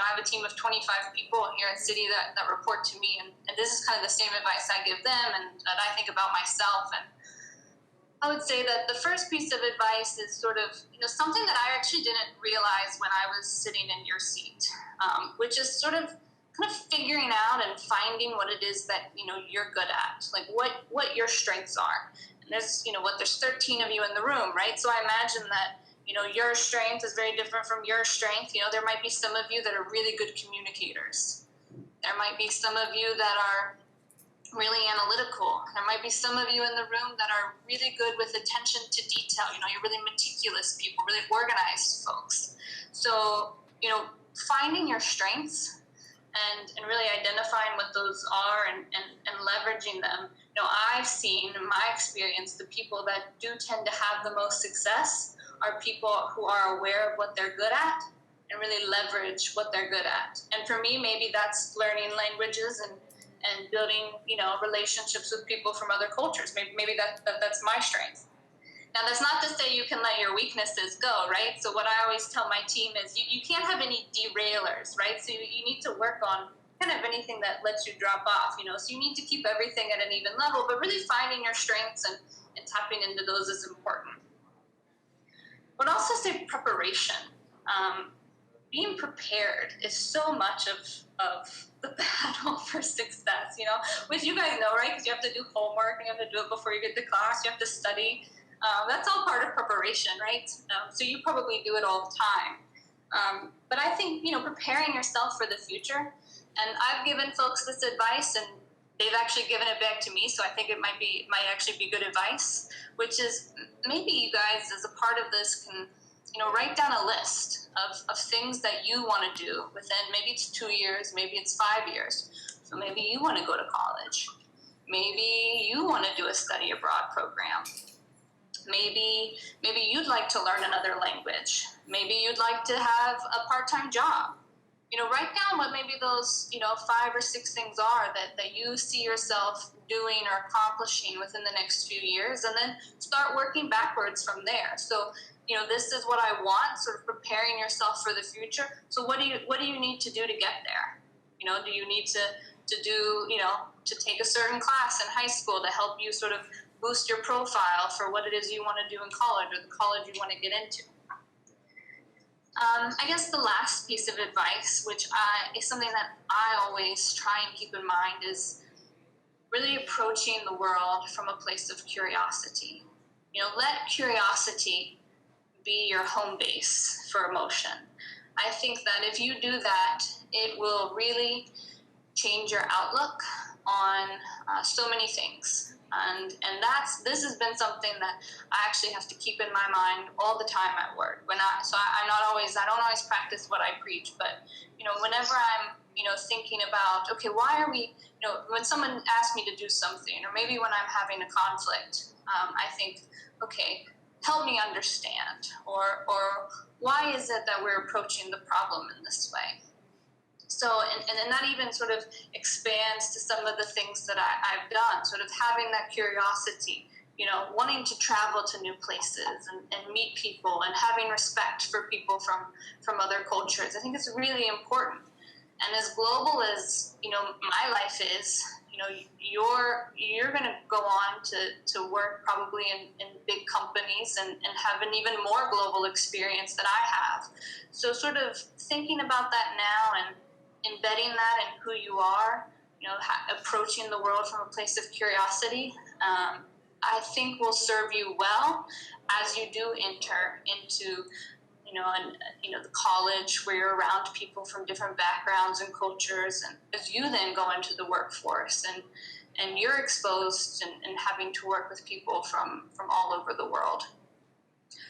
I have a team of 25 people here at CITI that report to me, and this is kind of the same advice I give them and that I think about myself. And I would say that the first piece of advice is sort of, something that I actually didn't realize when I was sitting in your seat, which is sort of kind of figuring out and finding what it is that, you're good at, like what your strengths are. And there's, there's 13 of you in the room, right? So I imagine that, your strength is very different from your strength. There might be some of you that are really good communicators. There might be some of you that are really analytical. There might be some of you in the room that are really good with attention to detail. You're really meticulous people, really organized folks. So, finding your strengths and really identifying what those are and leveraging them. I've seen in my experience, the people that do tend to have the most success are people who are aware of what they're good at and really leverage what they're good at. And for me, maybe that's learning languages and building, relationships with people from other cultures. Maybe that's my strength. Now, that's not to say you can let your weaknesses go, right? So what I always tell my team is you can't have any derailleurs, right? So you need to work on kind of anything that lets you drop off, So you need to keep everything at an even level, but really finding your strengths and tapping into those is important. I would also say preparation. Being prepared is so much of the battle for success, which you guys know, right? Because you have to do homework and you have to do it before you get to class. You have to study. That's all part of preparation, right? So you probably do it all the time. But I think, preparing yourself for the future, and I've given folks this advice and they've actually given it back to me, so I think it might actually be good advice, which is maybe you guys as a part of this can, write down a list of things that you want to do within, maybe it's 2 years, maybe it's 5 years. So maybe you want to go to college. Maybe you want to do a study abroad program. Maybe you'd like to learn another language. Maybe you'd like to have a part-time job. Write down what maybe those, 5 or 6 things are that you see yourself doing or accomplishing within the next few years, and then start working backwards from there. So, this is what I want, sort of preparing yourself for the future. So what do you need to do to get there? Do you need to do, to take a certain class in high school to help you sort of boost your profile for what it is you want to do in college or the college you want to get into? I guess the last piece of advice, which is something that I always try and keep in mind, is really approaching the world from a place of curiosity. Let curiosity be your home base for emotion. I think that if you do that, it will really change your outlook on so many things. And this has been something that I actually have to keep in my mind all the time at work. I don't always practice what I preach, but whenever I'm thinking about, okay, why are we, when someone asks me to do something, or maybe when I'm having a conflict, I think, okay, help me understand, or why is it that we're approaching the problem in this way? So, and that even sort of expands to some of the things that I've done, sort of having that curiosity, wanting to travel to new places and meet people and having respect for people from other cultures. I think it's really important. And as global as, my life is, you're going to go on to work probably in big companies and have an even more global experience than I have. So sort of thinking about that now and embedding that in who you are, approaching the world from a place of curiosity, I think will serve you well as you do enter into, the college where you're around people from different backgrounds and cultures, and as you then go into the workforce and you're exposed and having to work with people from all over the world.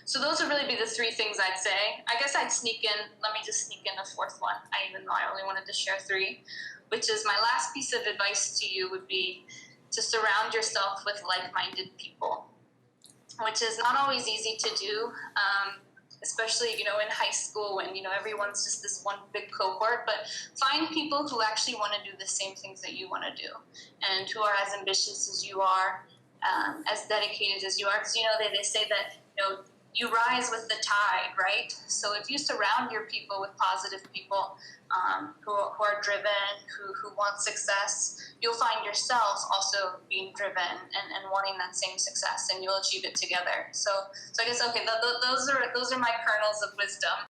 So those would really be the 3 things I'd say. I guess I'd let me just sneak in a 4th one, even though I only wanted to share 3, which is my last piece of advice to you would be to surround yourself with like-minded people, which is not always easy to do, especially, in high school when, everyone's just this one big cohort, but find people who actually want to do the same things that you want to do and who are as ambitious as you are, as dedicated as you are. Because, they say that, you rise with the tide, right? So if you surround your people with positive people who are driven, who want success, you'll find yourself also being driven and wanting that same success, and you'll achieve it together. So I guess, okay, those are my kernels of wisdom.